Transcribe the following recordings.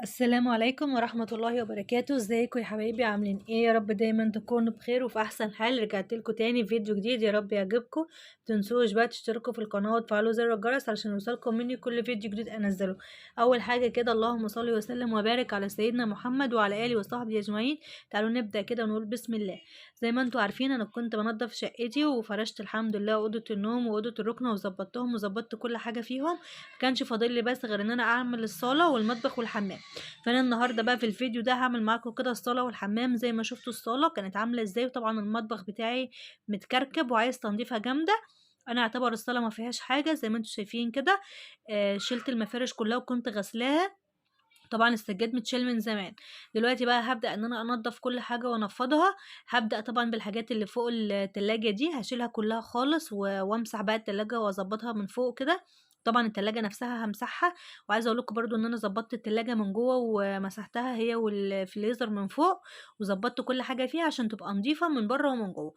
السلام عليكم ورحمة الله وبركاته. ازيكم يا حبايبي؟ عاملين ايه؟ يا رب دايما تكونوا بخير وفي احسن حال. رجعت لكم تاني فيديو جديد، يا رب يعجبكم. متنسوش بقى تشتركوا في القناة وتفعلوا زر الجرس علشان يوصلكم مني كل فيديو جديد انزله. اول حاجة كده، اللهم صل وسلم وبارك على سيدنا محمد وعلى اله وصحبه اجمعين. تعالوا نبدأ كده ونقول بسم الله. زي ما انتوا عارفين، انا كنت بنضف شقتي وفرشت الحمد لله اوضة النوم واوضة الركنة وظبطتهم وظبطت كل حاجة فيهم. مكانش فاضل لي بس غير ان انا اعمل الصالة والمطبخ والحمام. فانا النهارده بقى في الفيديو ده هعمل معاكم كده الصاله والحمام. زي ما شفتوا الصاله كانت عامله ازاي، وطبعا المطبخ بتاعي متكركب وعايز تنظيفه جامده. انا اعتبر الصاله ما فيهاش حاجه زي ما انتم شايفين كده. شلت المفارش كلها وكنت غسلاها. طبعا السجاد متشال من زمان. دلوقتي بقى هبدأ ان انا انضف كل حاجة وانفضها. هبدأ طبعا بالحاجات اللي فوق التلاجة دي، هشيلها كلها خالص وامسح بقى التلاجة واظبطها من فوق كده. طبعا التلاجة نفسها همسحها. وعايزه اقول لكم برضو ان انا ظبطت التلاجة من جوه ومسحتها هي والفريزر من فوق. وظبطت كل حاجة فيها عشان تبقى نظيفة من بره ومن جوه.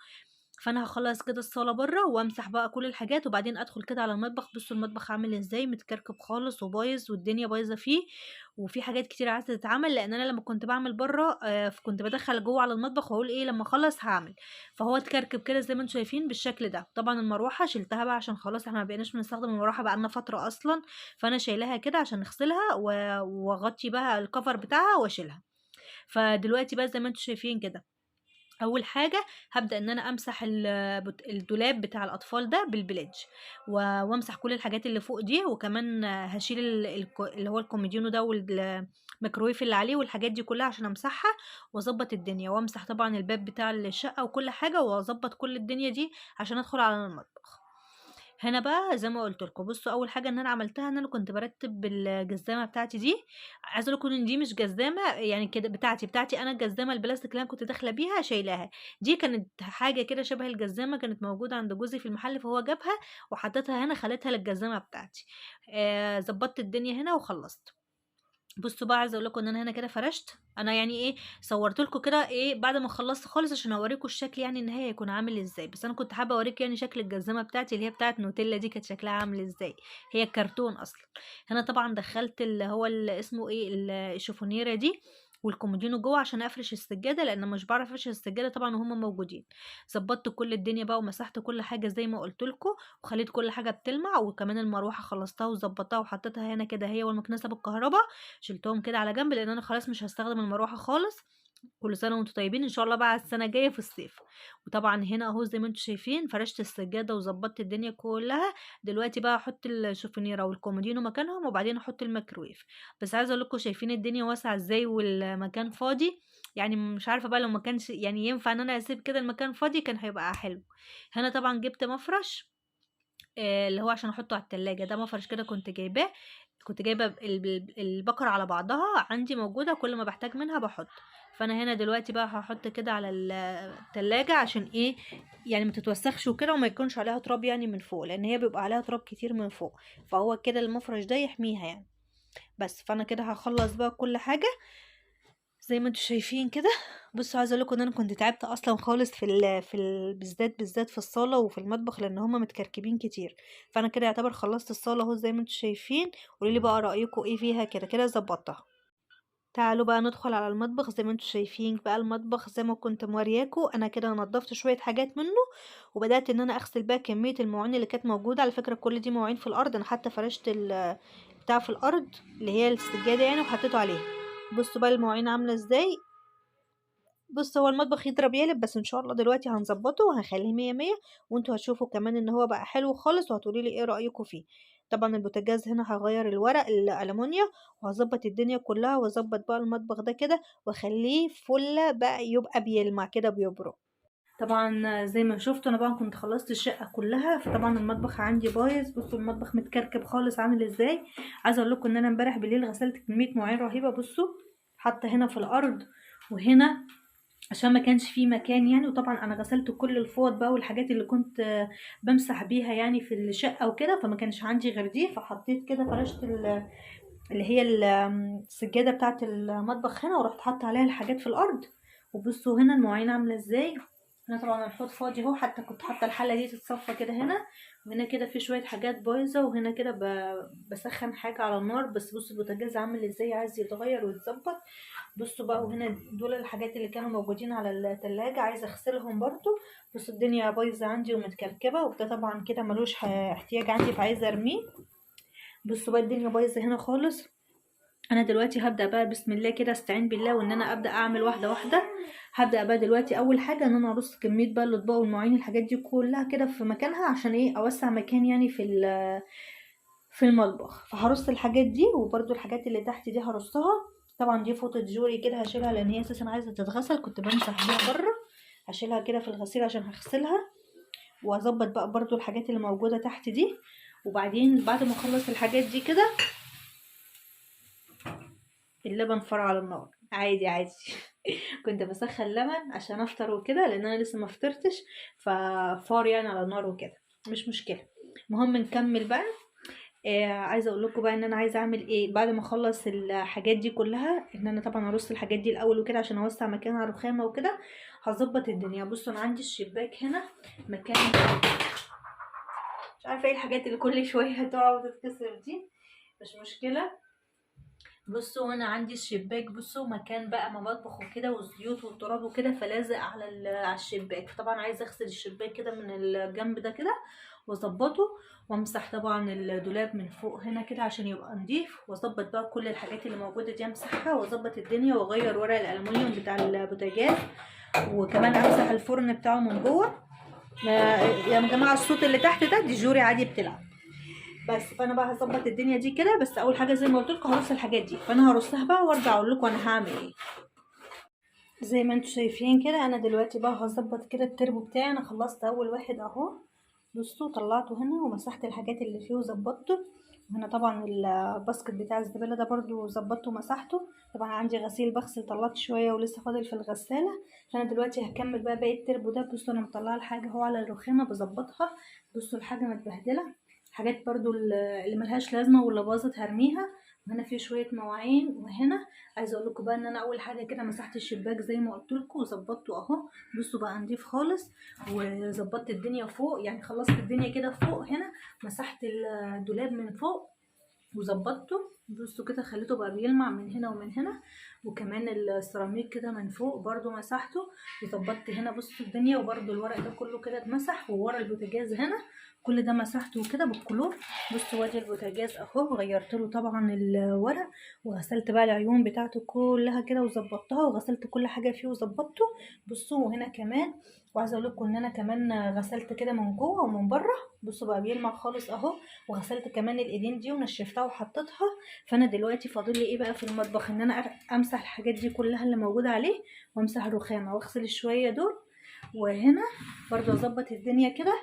فانا هخلص كده الصاله بره وامسح بقى كل الحاجات وبعدين ادخل كده على المطبخ. بصوا المطبخ عامل ازاي، متكركب خالص وبايظ والدنيا بايظه فيه. وفي حاجات كتير عايزه تتعمل، لان انا لما كنت بعمل بره كنت بدخل جوه على المطبخ واقول ايه لما اخلص هعمل. فهو اتكركب كده زي ما انتم شايفين بالشكل ده. طبعا المروحه شلتها بقى عشان خلاص احنا ما بقيناش بنستخدم المروحه بقى لنا فتره اصلا. فانا شايلاها كده عشان اغسلها واغطي بقى الكفر بتاعها واشيلها. فدلوقتي بقى زي ما انتم شايفين كده، اول حاجه هبدا ان انا امسح الدولاب بتاع الاطفال ده بالبليدج. وامسح كل الحاجات اللي فوق دي، وكمان هشيل اللي هو الكوميدينو ده والميكرويف اللي عليه والحاجات دي كلها عشان امسحها واظبط الدنيا. وامسح طبعا الباب بتاع الشقه وكل حاجه واظبط كل الدنيا دي عشان ادخل على المطبخ. هنا بقى زي ما قلت لكم، بصوا اول حاجه ان انا عملتها ان انا كنت برتب الجزامه بتاعتي دي. عايزه اقول لكم ان دي مش جزامه يعني كده بتاعتي انا، الجزامه البلاستيك اللي انا كنت داخله بيها شايلاها. دي كانت حاجه كده شبه الجزامه، كانت موجوده عند جوزي في المحل فهو جابها وحطيتها هنا خليتها للجزامه بتاعتي. ظبطت الدنيا هنا وخلصت. بصوا بقى عايزه اقول لكم ان انا هنا كده فرشت. انا يعني ايه صورت لكم كده ايه بعد ما خلصت خالص عشان اوريكم الشكل يعني النهائي هيكون عامل ازاي. بس انا كنت حابه اوريك يعني شكل الجزمه بتاعتي اللي هي بتاعت نوتيلا دي كانت شكلها عامل ازاي. هي كرتون اصلا. هنا طبعا دخلت اللي هو اللي اسمه ايه الشوفونيره دي والكومودينو جوه عشان افرش السجاده، لان مش بعرف افرش السجاده طبعا وهم موجودين. ظبطت كل الدنيا بقى ومسحت كل حاجه زي ما قلت لكم. وخليت كل حاجه بتلمع، وكمان المروحه خلصتها وظبطتها وحطيتها هنا كده هي والمكنسه بالكهرباء. شلتهم كده على جنب لان انا خلاص مش هستخدم المروحه خالص. كل سنه وانتم طيبين ان شاء الله بقى على السنه الجايه في الصيف. وطبعا هنا اهو زي ما انتم شايفين فرشت السجاده وظبطت الدنيا كلها. دلوقتي بقى احط الشوفونيره والكومودينو مكانهم وبعدين احط الميكرويف. بس عايزه اقول لكم شايفين الدنيا واسعه ازاي والمكان فاضي. يعني مش عارفه بقى لو ما كانش يعني ينفع ان انا اسيب كده المكان فاضي كان هيبقى حلو. هنا طبعا جبت مفرش اللي هو عشان احطه على التلاجة. ده مفرش كده كنت جايباه. كنت جايبه البقرة على بعضها عندي موجودة، كل ما بحتاج منها بحط. فانا هنا دلوقتي بقى هحط كده على التلاجة عشان ايه يعني ما تتوسخش وكده وما يكونش عليها تراب يعني من فوق، لان هي بيبقى عليها تراب كتير من فوق. فهو كده المفرش ده يحميها يعني. بس فانا كده هخلص بقى كل حاجة زي ما انتوا شايفين كده. بصوا عايزه اقول لكم ان انا كنت تعبت اصلا خالص بالذات في الصاله وفي المطبخ لان هما متكركبين كتير. فانا كده يعتبر خلصت الصاله اهو زي ما انتوا شايفين. قولوا لي بقى رايكم ايه فيها، كده كده ظبطتها. تعالوا بقى ندخل على المطبخ. زي ما انتوا شايفين بقى المطبخ زي ما كنت مورياكم، انا كده نضفت شويه حاجات منه. وبدات ان انا اغسل بقى كميه المواعين اللي كانت موجوده. على فكره كل دي مواعين في الارض، انا حتى فرشت بتاع في الارض اللي هي السجاده يعني وحطيته عليها. بصوا بقى المواعين عامله ازاي. بص هو المطبخ يضرب يقلب، بس ان شاء الله دلوقتي هنظبطه وهنخليه مية مية. وانتوا هتشوفوا كمان ان هو بقى حلو خالص وهتقولي لي ايه رأيكم فيه. طبعا البوتاجاز هنا هغير الورق الالومنيا وهظبط الدنيا كلها واظبط بقى المطبخ ده كده واخليه فله بقى يبقى بيلمع كده بيبرق. طبعا زي ما شفتوا انا بقى كنت خلصت الشقه كلها، فطبعا المطبخ عندي بايظ. بصوا المطبخ متكركب خالص عامل ازاي. عايزه اقول لكم ان انا امبارح بالليل غسلت كميه مواعين رهيبه. بصوا حتى هنا في الارض وهنا عشان ما كانش فيه مكان يعني. وطبعا انا غسلت كل الفوط بقى والحاجات اللي كنت بمسح بيها يعني في الشقه وكده، فما كانش عندي غير دي. فحطيت كده فرشت اللي هي السجاده بتاعه المطبخ هنا ورحت حاطه عليها الحاجات في الارض. وبصوا هنا المواعين عامله ازاي. هنا طبعا الحوض فاضي اهو، حتى كنت حاطه الحله دي تتصفى كده هنا، وهنا كده في شويه حاجات بايظه، وهنا كده بسخن حاجه على النار. بس بصوا البوتاجاز عامل ازاي، عايز يتغير ويتظبط. بصوا بقى، وهنا دول الحاجات اللي كانوا موجودين على التلاجة عايزه اغسلهم برضو. بصوا الدنيا بايظه عندي ومتكركبه، وده طبعا كده ملوش احتياج عندي فعايزه ارميه. بصوا بقى الدنيا بايظه هنا خالص. انا دلوقتي هبدا بقى بسم الله كده، استعين بالله وان انا ابدا اعمل واحده واحده. هبدا بقى دلوقتي اول حاجه ان انا ارص كميه بقى الاطباق والمواعين الحاجات دي كلها كده في مكانها، عشان ايه؟ اوسع مكان يعني في المطبخ. فهرص الحاجات دي، وبرده الحاجات اللي تحت دي هرصها. طبعا دي فوطه جوري كده هشيلها، لان هي اساسا عايزه تتغسل، كنت بمسح بيها بره. هشيلها كده في الغسيل عشان هغسلها، واظبط بقى برده الحاجات اللي موجوده تحت دي. وبعدين بعد ما اخلص الحاجات دي كده، اللبن فار على النار عادي عادي. كنت بسخن لبن عشان افطر وكده، لان انا لسه ما فطرتش، ففار يعني على النار وكده، مش مشكله. المهم نكمل بقى. عايزه اقول لكم بقى ان انا عايزه اعمل ايه بعد ما اخلص الحاجات دي كلها. ان انا طبعا ارص الحاجات دي الاول وكده عشان اوسع مكان على الرخامه وكده. هظبط الدنيا. بصوا انا عندي الشباك هنا مكان، مش عارفه ايه الحاجات اللي كل شويه هتقع وتتكسر دي، مش مشكله. بصوا انا عندي الشباك، بصوا مكان بقى ما بطبخ وكده والزيوت والتراب وكده، فلازق على الشباك. فطبعا عايزه اغسل الشباك كده من الجنب ده كده واظبطه، وامسح طبعا الدولاب من فوق هنا كده عشان يبقى نضيف، واظبط بقى كل الحاجات اللي موجوده دي امسحها، واظبط الدنيا، واغير ورق الالومنيوم بتاع البوتاجاز، وكمان امسح الفرن بتاعه من جوه. يا جماعه الصوت اللي تحت ده دي جوري عادي بتلعب. بس فانا بقى هظبط الدنيا دي كده. بس اول حاجه زي ما قلت لكم هرص الحاجات دي، فانا هرصها بقى وارجع اقول لكم انا هعمل ايه. زي ما انتم شايفين كده، انا دلوقتي بقى هظبط كده التربو بتاعي. انا خلصت اول واحد اهو، بصوا طلعته هنا ومسحت الحاجات اللي فيه وظبطته. وهنا طبعا الباسكت بتاع الزباله ده برضو ظبطته ومسحته. طبعا عندي غسيل بغسل، طلعت شويه ولسه فاضل في الغساله. فانا دلوقتي هكمل بقى باقي التربو ده. بصوا انا مطلعه الحاجه اهو على الرخامه بظبطها. بصوا الحاجه متبهدله، حاجات برضو اللي ملهاش لازمه واللي باظت هرميها. وهنا في شويه مواعين. وهنا عايزه اقول لكم بقى ان انا اول حاجه كده مسحت الشباك زي ما قلت لكم وظبطته اهو. بصوا بقى نضيف خالص، وظبطت الدنيا فوق، يعني خلصت الدنيا كده فوق. هنا مسحت الدولاب من فوق وظبطته. بصوا كده خليته بقى بيلمع من هنا ومن هنا. وكمان السيراميك كده من فوق برضو مسحته وظبطت هنا. بصوا الدنيا، وبرضو الورق ده كله كده اتمسح، وورا البوتاجاز هنا كل ده مسحته كده بالكلور. بصوا وادي البوتاجاز اهو، غيرت له طبعا الورق، وغسلت بقى العيون بتاعته كلها كده وظبطتها، وغسلت كل حاجه فيه وظبطته. بصوا وهنا كمان، وعايزه اقول لكم ان انا كمان غسلت كده من جوه ومن بره. بصوا بقى بيلمع خالص اهو. وغسلت كمان الايدين دي ونشفتها وحطيتها. فانا دلوقتي فاضل لي ايه بقى في المطبخ؟ ان انا امسح الحاجات دي كلها اللي موجوده عليه، وامسح الرخامه واغسل الشويه دول. وهنا برضو اظبط الدنيا كده.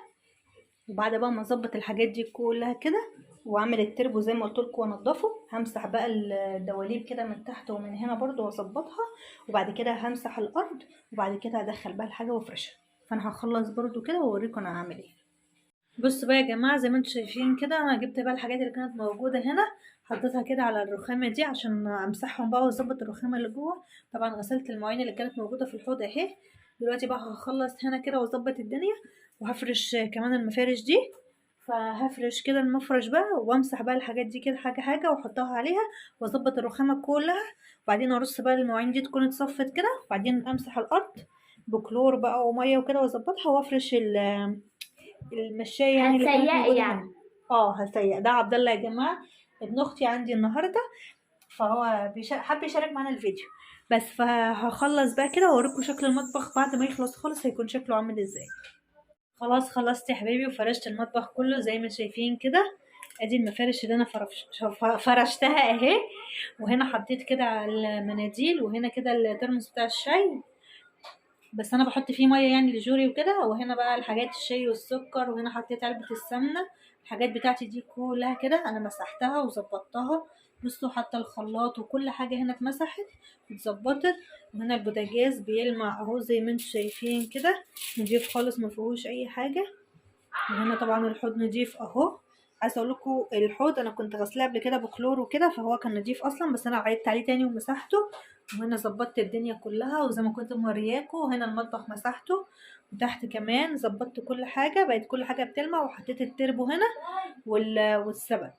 وبعد بقى ما اظبط الحاجات دي كلها كده واعمل التربو زي ما قلت لكم وانضفه، همسح بقى الدواليب كده من تحت ومن هنا برضو واظبطها. وبعد كده همسح الارض، وبعد كده هدخل بقى الحاجه وافرشها. فانا هخلص برضو كده واوريكم انا هعمل ايه. بصوا بقى يا جماعه، زي ما انتم شايفين كده، انا جبت بقى الحاجات اللي كانت موجوده هنا، حطيتها كده على الرخامه دي عشان امسحهم بقى واظبط الرخامه اللي جوه. طبعا غسلت المواعين اللي كانت موجوده في الحوض اهي. دلوقتي بقى هخلص هنا كده واظبط الدنيا، وهفرش كمان المفارش دي. فهفرش كده المفرش بقى، وامسح بقى الحاجات دي كده حاجه حاجه واحطها عليها، واظبط الرخامه كلها. وبعدين ارص بقى المواعين دي تكون اتصفت كده، وبعدين امسح الارض بكلور بقى وميه وكده واظبطها، وافرش المشاية يعني اللي كانت هتسيق موجودة يعني. هنا. هسيق. ده عبد الله يا جماعة، ابن اختي عندي النهارده، فهو حب يشارك معانا الفيديو. بس فهخلص بقى كده واوريكم شكل المطبخ بعد ما يخلص خالص هيكون شكله عامل ازاي. خلاص خلصت يا حبيبي، وفرشت المطبخ كله زي ما شايفين كده. ادي المفارش اللي انا فرشتها اهي. وهنا حطيت كده على المناديل، وهنا كده الترمس بتاع الشاي، بس انا بحط فيه ميه يعني لجوري وكده. وهنا بقى الحاجات الشاي والسكر، وهنا حطيت علبه السمنه. الحاجات بتاعتي دي كلها كده انا مسحتها وظبطتها. بصوا حتى الخلاط وكل حاجه هنا اتمسحت اتظبطت. وهنا البوتاجاز بيلمع اهو زي ما انتم شايفين كده، نضيف خالص ما فيهوش اي حاجه. وهنا طبعا الحوض نضيف اهو. عايزه اقول لكم الحوض انا كنت غسلاه قبل كده بكلور وكده، فهو كان نضيف اصلا، بس انا عيدت عليه تاني ومسحته. وهنا ظبطت الدنيا كلها وزي ما كنت مورياكم. وهنا المطبخ مسحته، وتحت كمان ظبطت كل حاجه، بقت كل حاجه بتلمع. وحطيت التربو هنا والسبت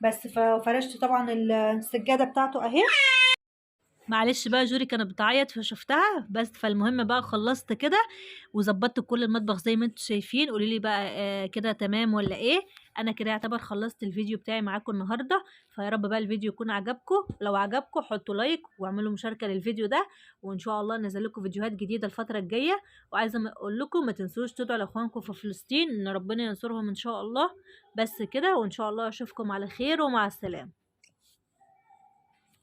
بس. ففرشت طبعا السجاده بتاعته اهي. معلش بقى جوري كانت بتعيط فشفتها بس. فالمهم بقى خلصت كده وظبطت كل المطبخ زي ما انتم شايفين. قولي لي بقى كده تمام ولا ايه؟ انا كده يعتبر خلصت الفيديو بتاعي معاكم النهارده. فيا رب بقى الفيديو يكون عجبكم. لو عجبكم حطوا لايك واعملوا مشاركه للفيديو ده، وان شاء الله نزل لكم فيديوهات جديده الفتره الجايه. وعايزه اقول لكم ما تنسوش تدعوا لاخوانكم في فلسطين ان ربنا ينصرهم ان شاء الله. بس كده، وان شاء الله اشوفكم على خير ومع السلامه.